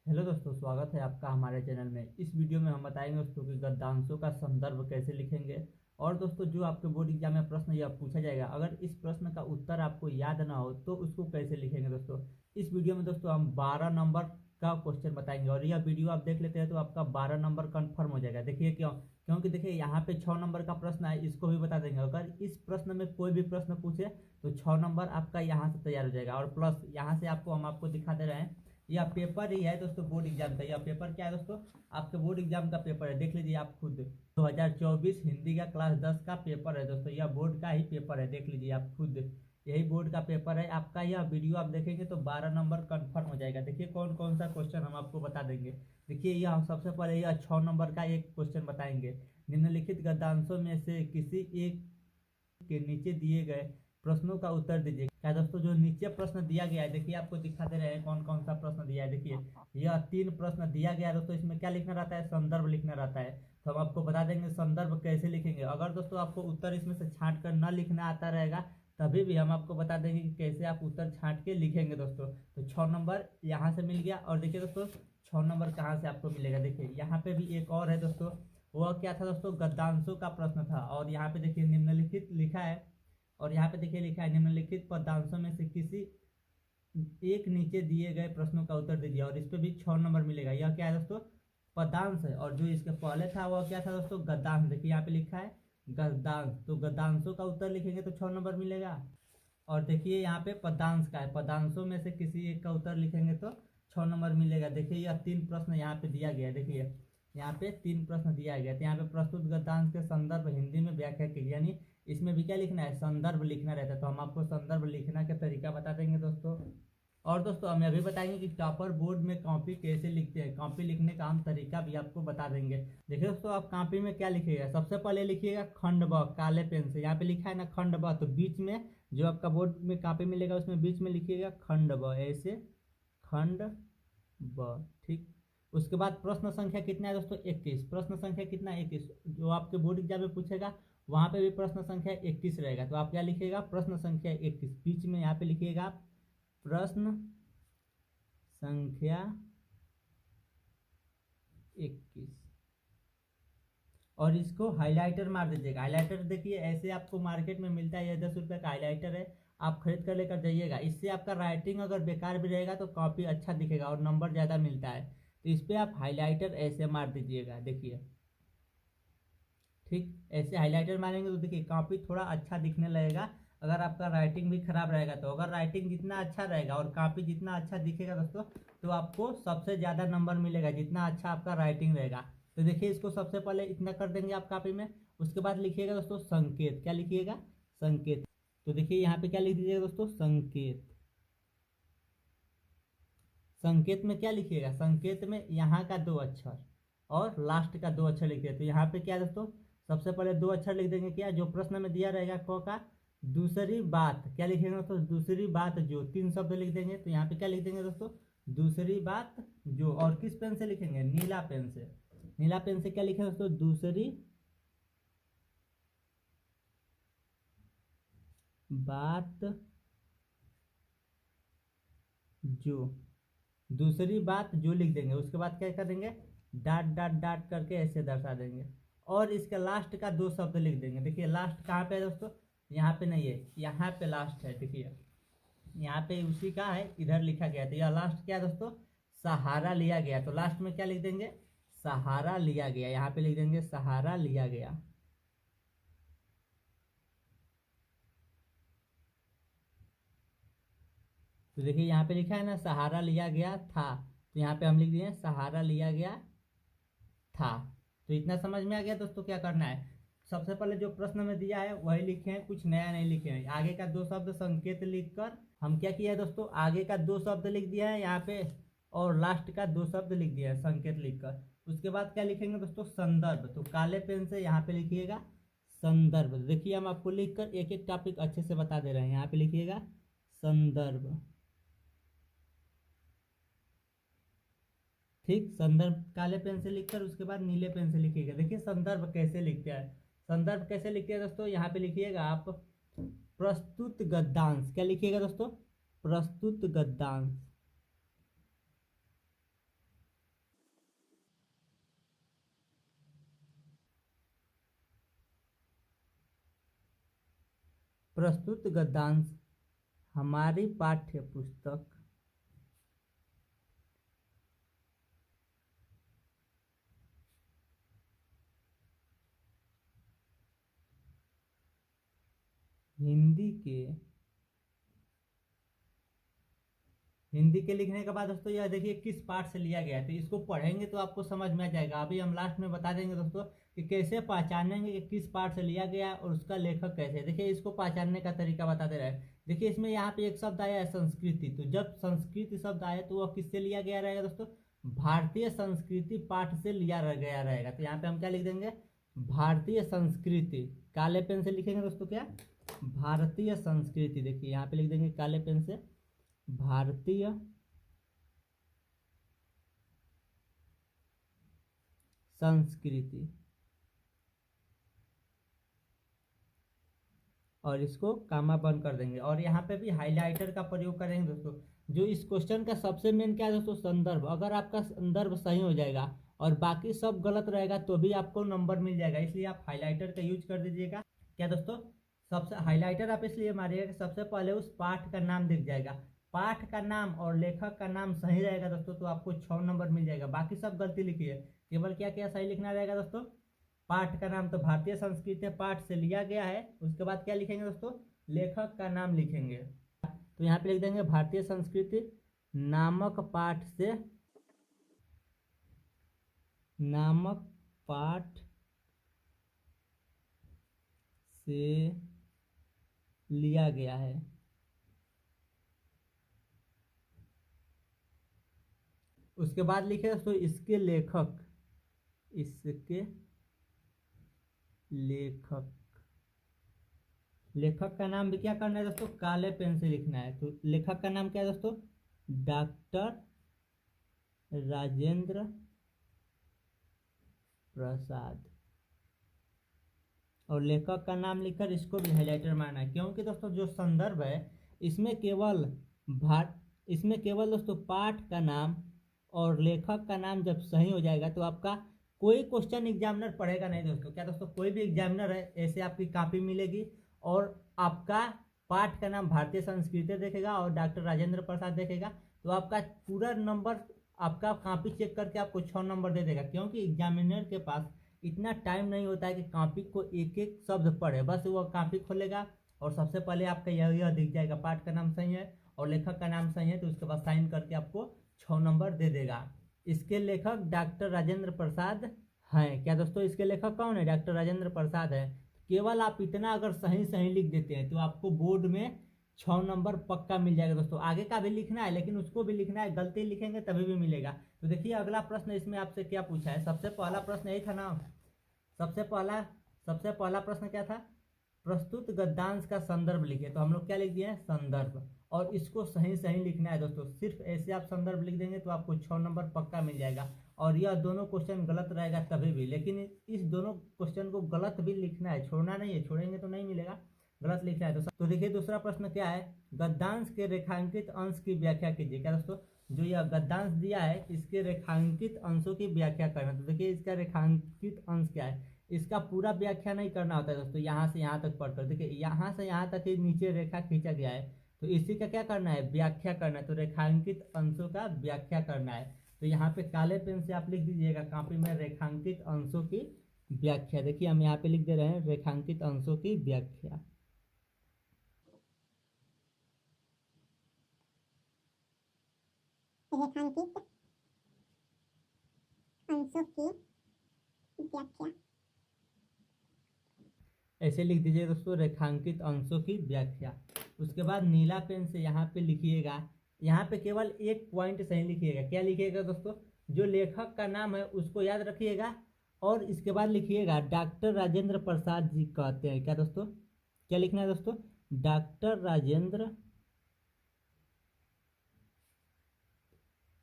Hello दोस्तों, स्वागत है आपका हमारे चैनल में। इस वीडियो में हम बताएंगे दोस्तों कि गद्यांशों का संदर्भ कैसे लिखेंगे। और दोस्तों, जो आपके बोर्ड एग्जाम में प्रश्न यह पूछा जाएगा, अगर इस प्रश्न का उत्तर आपको याद ना हो तो उसको कैसे लिखेंगे। दोस्तों, इस वीडियो में दोस्तों हम 12 नंबर का क्वेश्चन बताएंगे और यह वीडियो आप देख लेते हैं तो आपका 12 नंबर कन्फर्म हो जाएगा। देखिए क्यों, क्योंकि देखिए यहाँ पे 6 नंबर का प्रश्न है, इसको भी बता देंगे। अगर इस प्रश्न में कोई भी प्रश्न पूछे तो 6 नंबर आपका यहाँ से तैयार हो जाएगा। और प्लस यहाँ से हम आपको दिखा दे रहे हैं, यह पेपर ही है दोस्तों बोर्ड एग्जाम का। यह पेपर क्या है दोस्तों, आपके बोर्ड एग्जाम का पेपर है। देख लीजिए आप खुद, 2024 हिंदी का क्लास 10 का पेपर है दोस्तों। यह बोर्ड का ही पेपर है, देख लीजिए आप खुद, यही बोर्ड का पेपर है आपका। यह वीडियो आप देखेंगे तो 12 नंबर कंफर्म हो जाएगा। देखिए कौन कौन सा क्वेश्चन हम आपको बता देंगे। देखिए यह सबसे पहले यह 6 नंबर का एक क्वेश्चन बताएंगे। निम्नलिखित गद्यांशों में से किसी एक के नीचे दिए गए प्रश्नों का उत्तर दीजिए। क्या दोस्तों, जो नीचे प्रश्न दिया गया है, देखिए आपको दिखा दे रहे हैं कौन कौन सा प्रश्न दिया है। देखिए यह 3 प्रश्न दिया गया है दोस्तों। इसमें क्या लिखना रहता है, संदर्भ लिखना रहता है। तो हम आपको बता देंगे संदर्भ कैसे लिखेंगे। अगर दोस्तों आपको उत्तर इसमें से छांट कर न लिखना आता रहेगा तभी भी हम आपको बता देंगे कि कैसे आप उत्तर छांट के लिखेंगे दोस्तों। तो 6 नंबर यहाँ से मिल गया। और देखिए दोस्तों, 6 नंबर कहाँ से आपको मिलेगा। देखिए यहाँ पे भी एक और है दोस्तों। वह क्या था दोस्तों, गद्यांशों का प्रश्न था। और यहाँ पे देखिए निम्नलिखित लिखा है, और यहाँ पे देखिए लिखा है निम्नलिखित पदांशों में से किसी एक नीचे दिए गए प्रश्नों का उत्तर दीजिए। और इस पे भी 6 नंबर मिलेगा। यह क्या है दोस्तों, पदांश है। और जो इसके पहले था वह क्या था दोस्तों, गद्यांश। देखिए यहाँ पे लिखा है गद्यांश, तो गद्यांशों का उत्तर लिखेंगे तो 6 नंबर मिलेगा। और देखिए यहाँ पे पदांश का है, पदांशों में से किसी एक का उत्तर लिखेंगे तो 6 नंबर मिलेगा। देखिए यह 3 प्रश्न यहाँ पे दिया गया है। देखिए यहाँ पे 3 प्रश्न दिया गया है। तो यहाँ पे प्रस्तुत गद्यांश के संदर्भ हिंदी में व्याख्या कीजिए, यानी इसमें भी क्या लिखना है, संदर्भ लिखना रहता है। तो हम आपको संदर्भ लिखना का तरीका बता देंगे दोस्तों। और दोस्तों हम यह भी बताएंगे कि टॉपर बोर्ड में कॉपी कैसे लिखते हैं। कॉपी लिखने का हम तरीका भी आपको बता देंगे। देखिए दोस्तों, आप कॉपी में क्या लिखिएगा, सबसे पहले लिखिएगा खंड ब, काले पेन से। यहाँ पे लिखा है ना खंड ब, तो बीच में जो आपका बोर्ड में कॉपी मिलेगा उसमें बीच में लिखिएगा खंड ब, ऐसे खंड ब। ठीक, उसके बाद प्रश्न संख्या कितना है दोस्तों, 21। प्रश्न संख्या कितना है, 21। जो आपके बोर्ड एग्जाम में पूछेगा वहां पे भी प्रश्न संख्या 21 रहेगा। तो आप क्या लिखिएगा, प्रश्न संख्या 21। बीच में यहाँ पे लिखिएगा प्रश्न संख्या 21। और इसको हाइलाइटर मार दीजिएगा। हाइलाइटर देखिए ऐसे आपको मार्केट में मिलता है, ये 10 रुपये का हाइलाइटर है, आप खरीद कर लेकर जाइएगा। इससे आपका राइटिंग अगर बेकार भी रहेगा तो कॉपी अच्छा दिखेगा और नंबर ज़्यादा मिलता है। तो इस पर आप हाइलाइटर ऐसे मार दीजिएगा। देखिए ठीक, ऐसे हाइलाइटर मारेंगे तो देखिए कॉपी थोड़ा अच्छा दिखने लगेगा। अगर आपका राइटिंग भी खराब रहेगा तो, अगर राइटिंग जितना अच्छा रहेगा और कॉपी जितना अच्छा दिखेगा दोस्तों, तो आपको सबसे ज़्यादा नंबर मिलेगा जितना अच्छा आपका राइटिंग रहेगा। तो देखिए इसको सबसे पहले इतना कर देंगे आप कॉपी में। उसके बाद लिखिएगा दोस्तों संकेत। क्या लिखिएगा, संकेत। तो देखिए यहाँ पे क्या लिख दीजिएगा दोस्तों, संकेत। संकेत में क्या लिखिएगा, संकेत में यहाँ का 2 अक्षर और लास्ट का 2 अक्षर लिखिए। तो यहाँ पे क्या दोस्तों, सबसे पहले 2 अक्षर लिख देंगे, क्या जो प्रश्न में दिया रहेगा क का। दूसरी बात क्या लिखेंगे दोस्तों, दूसरी बात जो, 3 शब्द लिख देंगे। तो यहाँ पे क्या लिख देंगे दोस्तों, दूसरी बात जो। और किस पेन से लिखेंगे, नीला पेन से। नीला पेन से क्या लिखेंगे दोस्तों, दूसरी बात जो। दूसरी बात जो लिख देंगे। उसके बाद क्या कर देंगे, डाट डाट डाट करके ऐसे दर्शा देंगे। और इसके लास्ट का 2 शब्द लिख देंगे। देखिए लास्ट कहाँ पे है दोस्तों, यहाँ पे नहीं है, यहाँ पे लास्ट है। देखिए यहाँ पे उसी का है, इधर लिखा गया। तो यह लास्ट क्या है दोस्तों, सहारा लिया गया। तो लास्ट में क्या लिख देंगे, सहारा लिया गया। यहाँ पे लिख देंगे सहारा लिया गया। तो देखिए यहाँ पे लिखा है ना सहारा लिया गया था, तो यहाँ पे हम लिख दिए सहारा लिया गया था। तो इतना समझ में आ गया दोस्तों क्या करना है। सबसे पहले जो प्रश्न में दिया है वही लिखे हैं, कुछ नया नहीं लिखे हैं। आगे का 2 शब्द संकेत लिखकर हम क्या किया है दोस्तों, आगे का 2 शब्द लिख दिया है यहाँ पे, और लास्ट का 2 शब्द लिख दिया है संकेत लिखकर। उसके बाद क्या लिखेंगे दोस्तों, संदर्भ। तो काले पेन से यहाँ पे लिखिएगा संदर्भ। देखिए हम आपको लिखकर एक एक टॉपिक अच्छे से बता दे रहे हैं। यहाँ पे लिखिएगा संदर्भ। ठीक, संदर्भ काले पेन से लिखकर उसके बाद नीले पेन से लिखिएगा। देखिए संदर्भ कैसे लिखते हैं, संदर्भ कैसे लिखते हैं दोस्तों, यहाँ पे लिखिएगा आप प्रस्तुत गद्यांश। क्या लिखिएगा दोस्तों, प्रस्तुत गद्यांश। प्रस्तुत गद्यांश हमारी पाठ्य पुस्तक हिंदी के लिखने के बाद दोस्तों यह देखिए किस पाठ से लिया गया है, तो इसको पढ़ेंगे तो आपको समझ में आ जाएगा। अभी हम लास्ट में बता देंगे दोस्तों कि कैसे पहचानेंगे कि किस पाठ से लिया गया है और उसका लेखक कैसे है। देखिए इसको पहचानने का तरीका बता दे रहा है। देखिए इसमें यहाँ पे एक शब्द आया है संस्कृति, तो जब संस्कृति शब्द आया तो वह किससे लिया गया रहेगा दोस्तों? भारतीय संस्कृति पाठ से लिया गया रहेगा। तो यहाँ पे हम क्या लिख देंगे? भारतीय संस्कृति। काले पेन से लिखेंगे दोस्तों क्या? भारतीय संस्कृति। देखिए यहाँ पे लिख देंगे काले पेन से भारतीय संस्कृति, और इसको कामा बंद कर देंगे। और यहाँ पे भी हाइलाइटर का प्रयोग करेंगे दोस्तों। जो इस क्वेश्चन का सबसे मेन क्या है दोस्तों? संदर्भ। अगर आपका संदर्भ सही हो जाएगा और बाकी सब गलत रहेगा तो भी आपको नंबर मिल जाएगा, इसलिए आप हाइलाइटर का यूज कर दीजिएगा। क्या दोस्तों? सबसे हाइलाइटर आप इसलिए मारिएगा कि सबसे पहले उस पाठ का नाम दिख जाएगा। पाठ का नाम और लेखक का नाम सही रहेगा दोस्तों तो आपको 6 नंबर मिल जाएगा। बाकी सब गलती लिखी है, केवल क्या क्या सही लिखना रहेगा दोस्तों? पाठ का नाम तो भारतीय संस्कृति पाठ से लिया गया है। उसके बाद क्या लिखेंगे दोस्तों? लेखक का नाम लिखेंगे। तो यहाँ पे लिख देंगे भारतीय संस्कृति नामक पाठ से लिया गया है। उसके बाद लिखे दोस्तों इसके लेखक लेखक का नाम भी क्या करना है दोस्तों? काले पेन से लिखना है। तो लेखक का नाम क्या है दोस्तों? डॉक्टर राजेंद्र प्रसाद। और लेखक का नाम लिखकर इसको भी हाइलाइटर मारना है, क्योंकि दोस्तों जो संदर्भ है इसमें केवल दोस्तों पाठ का नाम और लेखक का नाम जब सही हो जाएगा तो आपका कोई क्वेश्चन एग्जामिनर पढ़ेगा नहीं दोस्तों। क्या दोस्तों? कोई भी एग्जामिनर है ऐसे आपकी कॉपी मिलेगी और आपका पाठ का नाम भारतीय संस्कृति देखेगा और डॉक्टर राजेंद्र प्रसाद देखेगा, तो आपका पूरा नंबर आपका कॉपी चेक करके आपको 6 नंबर दे देगा। क्योंकि एग्जामिनर के पास इतना टाइम नहीं होता है कि कॉपी को एक एक शब्द पढ़े, बस वो कॉपी खोलेगा और सबसे पहले आपका यह दिख जाएगा पाठ का नाम सही है और लेखक का नाम सही है, तो उसके बाद साइन करके आपको 6 नंबर दे देगा। इसके लेखक डॉक्टर राजेंद्र प्रसाद हैं। क्या दोस्तों? इसके लेखक कौन है? डॉक्टर राजेंद्र प्रसाद है। केवल आप इतना अगर सही लिख देते हैं तो आपको बोर्ड में 6 नंबर पक्का मिल जाएगा दोस्तों। आगे का भी लिखना है लेकिन उसको भी लिखना है, गलती लिखेंगे तभी भी मिलेगा। तो देखिए अगला प्रश्न इसमें आपसे क्या पूछा है। सबसे पहला प्रश्न यही था ना, सबसे पहला प्रश्न क्या था? प्रस्तुत गद्यांश का संदर्भ लिखिए। तो हम लोग क्या लिख दिए हैं? संदर्भ। और इसको सही लिखना है दोस्तों। सिर्फ ऐसे आप संदर्भ लिख देंगे तो आपको 6 नंबर पक्का मिल जाएगा। और यह दोनों क्वेश्चन गलत रहेगा तभी भी, लेकिन इस दोनों क्वेश्चन को गलत भी लिखना है, छोड़ना नहीं है। छोड़ेंगे तो नहीं मिलेगा, गलत लिखना है। तो देखिए दूसरा प्रश्न क्या है? गद्यांश के रेखांकित अंश की व्याख्या कीजिए। क्या दोस्तों? जो यह गद्यांश दिया है इसके रेखांकित अंशों की व्याख्या करना। तो देखिए इसका रेखांकित अंश क्या है, इसका पूरा व्याख्या नहीं करना होता है दोस्तों। यहाँ से यहाँ तक पढ़कर देखिए, यहाँ से यहाँ तक ही नीचे रेखा खींचा गया है, तो इसी का क्या करना है? व्याख्या करना है। तो रेखांकित अंशों का व्याख्या करना है। तो यहाँ पे काले पेन से आप लिख दीजिएगा कॉपी में रेखांकित अंशों की व्याख्या। देखिए हम यहाँ पे लिख दे रहे हैं रेखांकित अंशों की व्याख्या। रेखांकित अंशों की व्याख्या। ऐसे लिख दीजिए दोस्तों रेखांकित अंशों की व्याख्या। उसके बाद नीला पेन से यहाँ पे लिखिएगा, यहाँ पे केवल एक पॉइंट सही लिखिएगा। क्या लिखिएगा दोस्तों? जो लेखक का नाम है उसको याद रखिएगा और इसके बाद लिखिएगा डॉक्टर राजेंद्र प्रसाद जी कहते हैं। क्या दोस्तों? क्या लिखना है दोस्तों? डॉक्टर राजेंद्र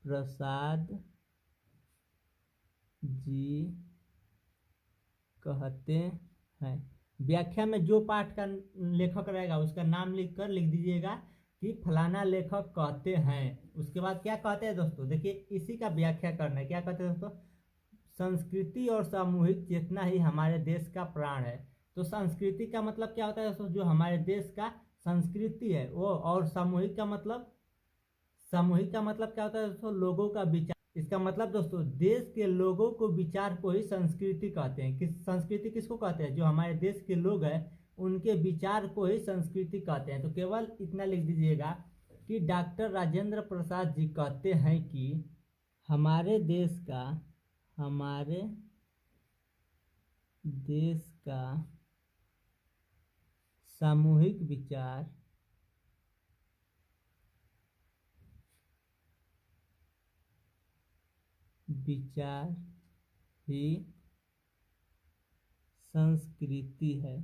प्रसाद जी कहते हैं। व्याख्या में जो पाठ का लेखक रहेगा उसका नाम लिख दीजिएगा कि फलाना लेखक कहते हैं। उसके बाद क्या कहते हैं दोस्तों? देखिए इसी का व्याख्या करना है। क्या कहते हैं दोस्तों? संस्कृति और सामूहिक चेतना ही हमारे देश का प्राण है। तो संस्कृति का मतलब क्या होता है दोस्तों, जो हमारे देश का संस्कृति है वो। और सामूहिक का मतलब, सामूहिक का मतलब क्या होता है दोस्तों, लोगों का विचार। इसका मतलब दोस्तों देश के लोगों को विचार को ही संस्कृति कहते हैं। संस्कृति किसको कहते हैं, जो हमारे देश के लोग हैं उनके विचार को ही संस्कृति कहते हैं। तो केवल इतना लिख दीजिएगा कि डॉक्टर राजेंद्र प्रसाद जी कहते हैं कि हमारे देश का सामूहिक विचार ही संस्कृति है।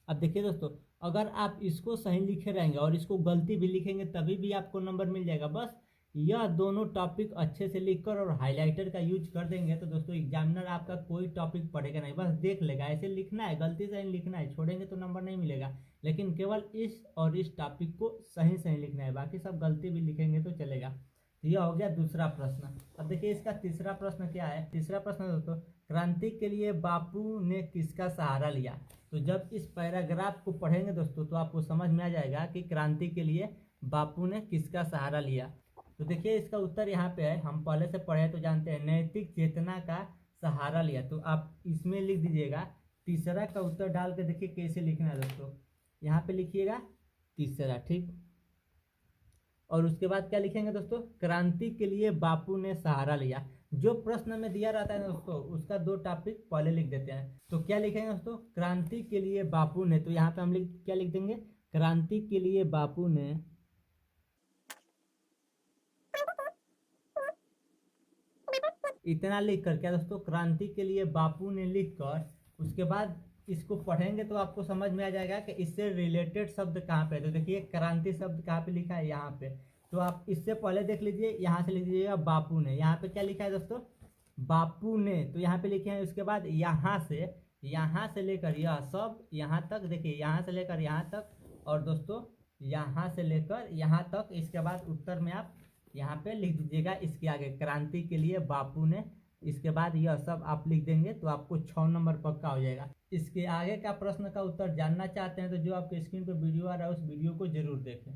अब देखिए दोस्तों, अगर आप इसको सही लिखे रहेंगे और इसको गलती भी लिखेंगे तभी भी आपको नंबर मिल जाएगा। बस यह दोनों टॉपिक अच्छे से लिखकर और हाइलाइटर का यूज कर देंगे तो दोस्तों एग्जामिनर आपका कोई टॉपिक पढ़ेगा नहीं, बस देख लेगा। ऐसे लिखना है, गलती से नहीं लिखना है, छोड़ेंगे तो नंबर नहीं मिलेगा। लेकिन केवल इस और इस टॉपिक को सही सही लिखना है, बाकी सब गलती भी लिखेंगे तो चलेगा। यह हो गया दूसरा प्रश्न। अब देखिए इसका तीसरा प्रश्न क्या है। तीसरा प्रश्न दोस्तों, क्रांति के लिए बापू ने किसका सहारा लिया। तो जब इस पैराग्राफ को पढ़ेंगे दोस्तों तो आपको समझ में आ जाएगा कि क्रांति के लिए बापू ने किसका सहारा लिया। तो देखिए इसका उत्तर यहाँ पे है, हम पहले से पढ़े तो जानते हैं, नैतिक चेतना का सहारा लिया। तो आप इसमें लिख दीजिएगा तीसरा का उत्तर डाल के देखिए कैसे लिखना है दोस्तों। यहाँ पे लिखिएगा तीसरा, ठीक। और उसके बाद क्या लिखेंगे दोस्तों, क्रांति के लिए बापू ने सहारा लिया। जो प्रश्न में दिया रहता है दोस्तों उसका दो टॉपिक पहले लिख देते हैं। तो क्या लिखेंगे दोस्तों, क्रांति के लिए बापू ने। तो यहाँ पे हम क्या लिख देंगे, क्रांति के लिए बापू ने इतना लिख कर, क्या दोस्तों, क्रांति के लिए बापू ने लिख कर उसके बाद इसको पढ़ेंगे तो आपको समझ में आ जाएगा कि इससे रिलेटेड शब्द कहाँ पे है। तो देखिए क्रांति शब्द कहाँ पे लिखा है, यहाँ पे। तो आप इससे पहले देख लीजिए, यहाँ से लिख दीजिएगा बापू ने। यहाँ पे क्या लिखा है दोस्तों, बापू ने। तो यहाँ पे लिखे हैं, उसके बाद यहाँ से लेकर यह सब यहाँ तक, देखिए यहाँ से लेकर यहाँ तक, और दोस्तों यहाँ से लेकर यहाँ तक। इसके बाद उत्तर में आप यहाँ पे लिख दीजिएगा इसके आगे क्रांति के लिए बापू ने। इसके बाद यह सब आप लिख देंगे तो आपको 6 नंबर पक्का हो जाएगा। इसके आगे का प्रश्न का उत्तर जानना चाहते हैं तो जो आपके स्क्रीन पर वीडियो आ रहा है उस वीडियो को जरूर देखें।